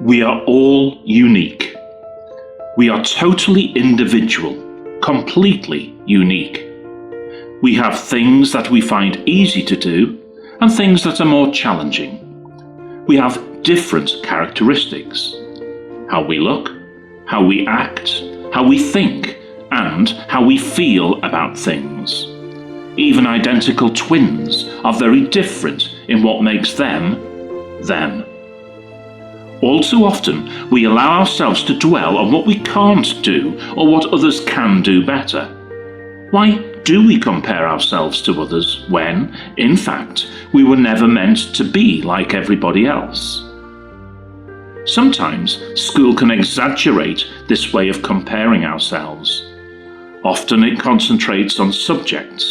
We are all unique. We are totally individual, completely unique. We have things that we find easy to do and things that are more challenging. We have different characteristics: how we look, how we act, how we think, and how we feel about things. Even identical twins are very different in what makes them, them. All too often, we allow ourselves to dwell on what we can't do or what others can do better. Why do we compare ourselves to others when, in fact, we were never meant to be like everybody else? Sometimes school can exaggerate this way of comparing ourselves. Often it concentrates on subjects: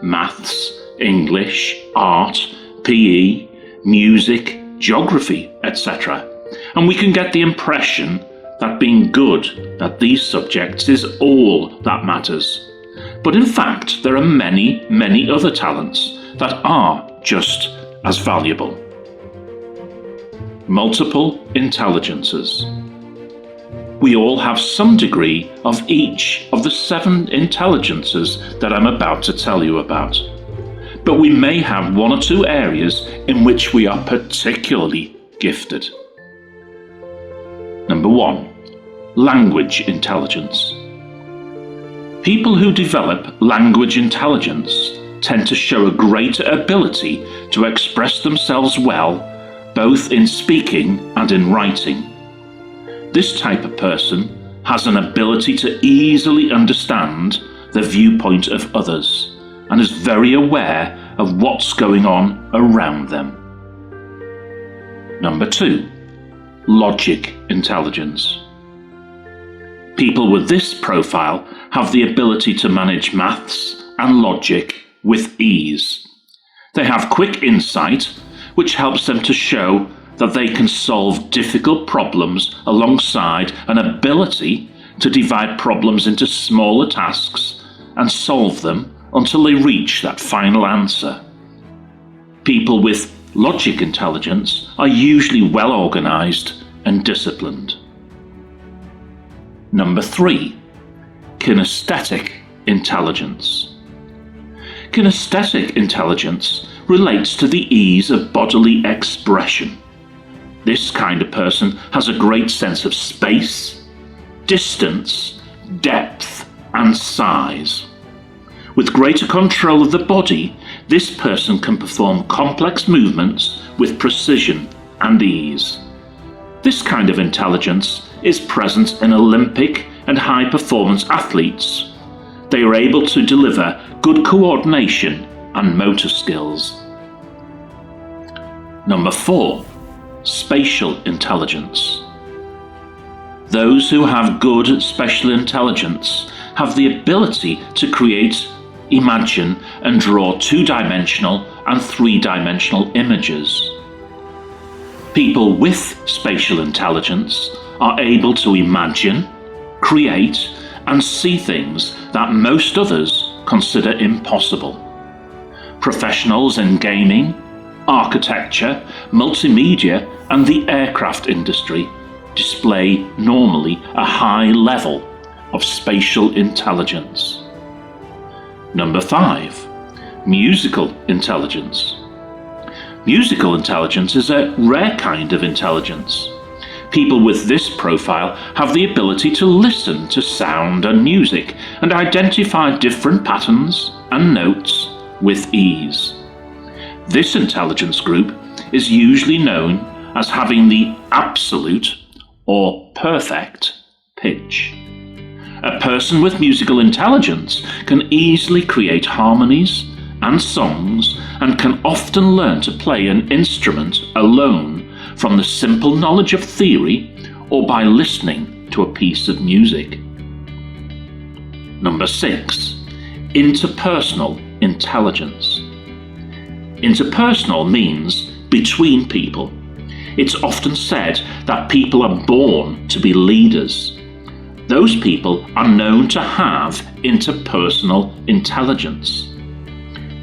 maths, English, art, PE, music, geography, etc. And we can get the impression that being good at these subjects is all that matters. But in fact, there are many, many other talents that are just as valuable. Multiple intelligences. We all have some degree of each of the 7 intelligences that I'm about to tell you about. But we may have 1 or 2 areas in which we are particularly gifted. Number 1. Language intelligence. People who develop language intelligence tend to show a greater ability to express themselves well, both in speaking and in writing. This type of person has an ability to easily understand the viewpoint of others and is very aware of what's going on around them. Number 2. Logic intelligence. People with this profile have the ability to manage maths and logic with ease. They have quick insight, which helps them to show that they can solve difficult problems alongside an ability to divide problems into smaller tasks and solve them until they reach that final answer. People with logic intelligence are usually well organized and disciplined. Number 3. Kinesthetic intelligence. Kinesthetic intelligence relates to the ease of bodily expression. This kind of person has a great sense of space, distance, depth, and size. With greater control of the body, this person can perform complex movements with precision and ease. This kind of intelligence is present in Olympic and high-performance athletes. They are able to deliver good coordination and motor skills. Number 4. Spatial intelligence. Those who have good spatial intelligence have the ability to create, imagine, and draw 2-dimensional and 3-dimensional images. People with spatial intelligence are able to imagine, create, and see things that most others consider impossible. Professionals in gaming, architecture, multimedia, and the aircraft industry display normally a high level of spatial intelligence. Number 5. Musical intelligence. Musical intelligence is a rare kind of intelligence. People with this profile have the ability to listen to sound and music and identify different patterns and notes with ease. This intelligence group is usually known as having the absolute or perfect pitch. A person with musical intelligence can easily create harmonies and songs and can often learn to play an instrument alone from the simple knowledge of theory or by listening to a piece of music. Number 6. Interpersonal intelligence. Interpersonal means between people. It's often said that people are born to be leaders. Those people are known to have interpersonal intelligence.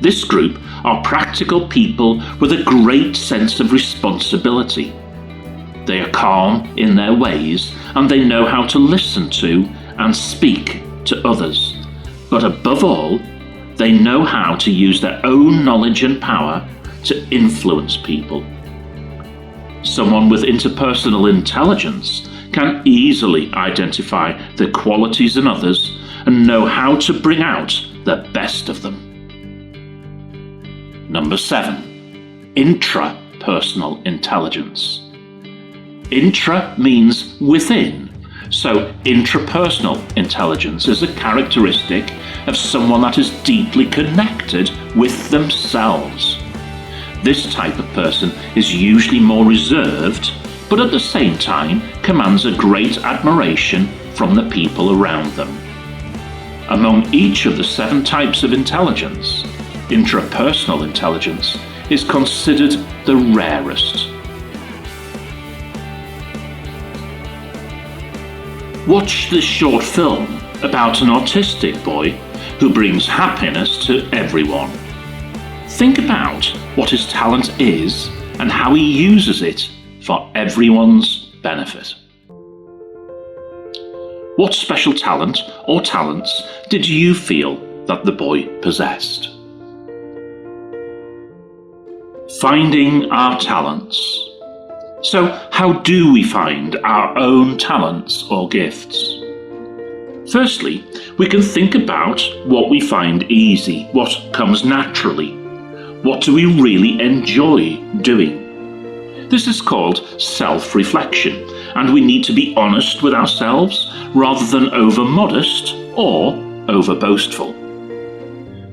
This group are practical people with a great sense of responsibility. They are calm in their ways, and they know how to listen to and speak to others. But above all, they know how to use their own knowledge and power to influence people. Someone with interpersonal intelligence can easily identify the qualities in others and know how to bring out the best of them. Number 7. Intrapersonal intelligence. Intra means within, so intrapersonal intelligence is a characteristic of someone that is deeply connected with themselves. This type of person is usually more reserved, but at the same time commands a great admiration from the people around them. Among each of the 7 types of intelligence, intrapersonal intelligence is considered the rarest. Watch this short film about an autistic boy who brings happiness to everyone. Think about what his talent is and how he uses it for everyone's benefit. What special talent or talents did you feel that the boy possessed? Finding our talents. So, how do we find our own talents or gifts? Firstly, we can think about what we find easy, what comes naturally. What do we really enjoy doing? This is called self-reflection, and we need to be honest with ourselves rather than over-modest or over-boastful.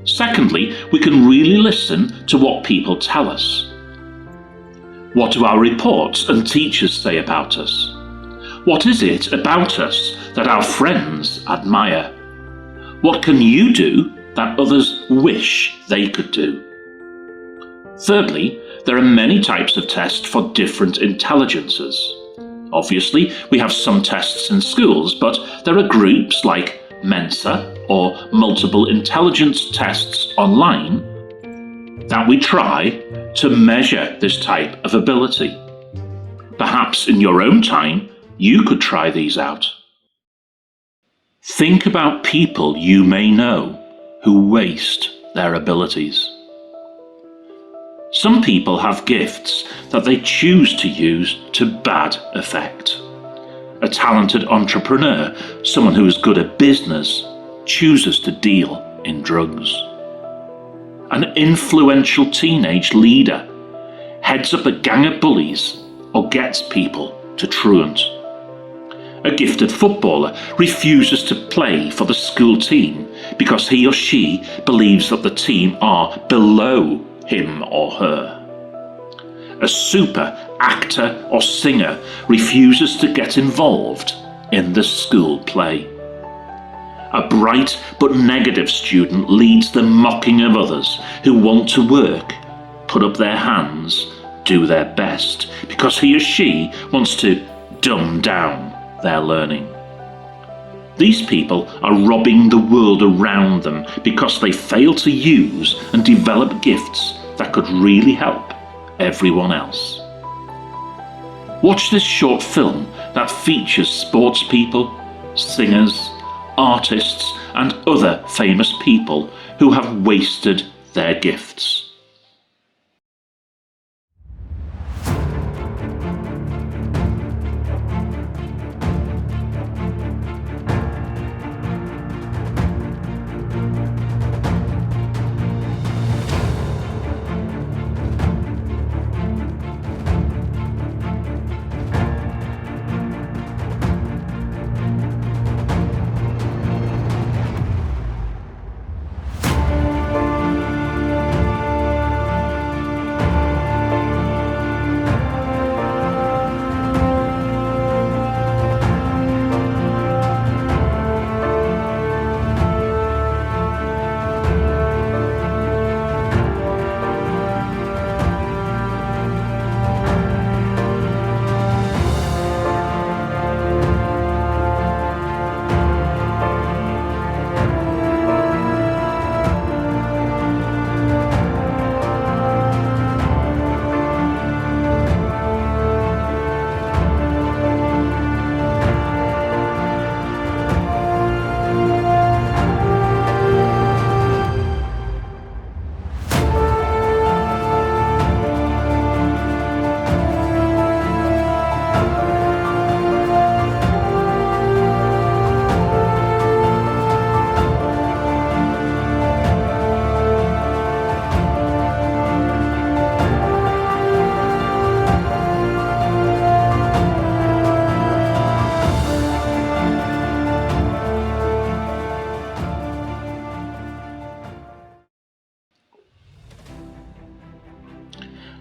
Secondly, we can really listen to what people tell us. What do our reports and teachers say about us? What is it about us that our friends admire? What can you do that others wish they could do? Thirdly, there are many types of tests for different intelligences. Obviously, we have some tests in schools, but there are groups like Mensa or multiple intelligence tests online that we try to measure this type of ability. Perhaps in your own time, you could try these out. Think about people you may know who waste their abilities. Some people have gifts that they choose to use to bad effect. A talented entrepreneur, someone who is good at business, chooses to deal in drugs. An influential teenage leader heads up a gang of bullies or gets people to truant. A gifted footballer refuses to play for the school team because he or she believes that the team are below him or her. A super actor or singer refuses to get involved in the school play. A bright but negative student leads the mocking of others who want to work, put up their hands, do their best, because he or she wants to dumb down their learning. These people are robbing the world around them because they fail to use and develop gifts that could really help everyone else. Watch this short film that features sports people, singers, artists, and other famous people who have wasted their gifts.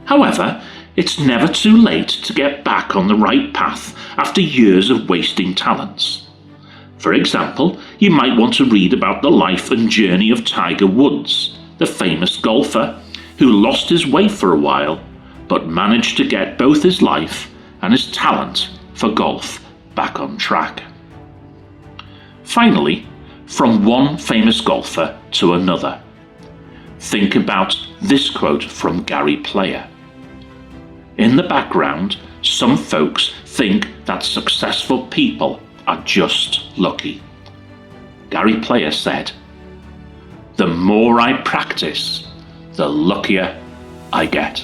However, it's never too late to get back on the right path after years of wasting talents. For example, you might want to read about the life and journey of Tiger Woods, the famous golfer who lost his way for a while, but managed to get both his life and his talent for golf back on track. Finally, from one famous golfer to another. Think about this quote from Gary Player. In the background, some folks think that successful people are just lucky. Gary Player said, "The more I practice, the luckier I get."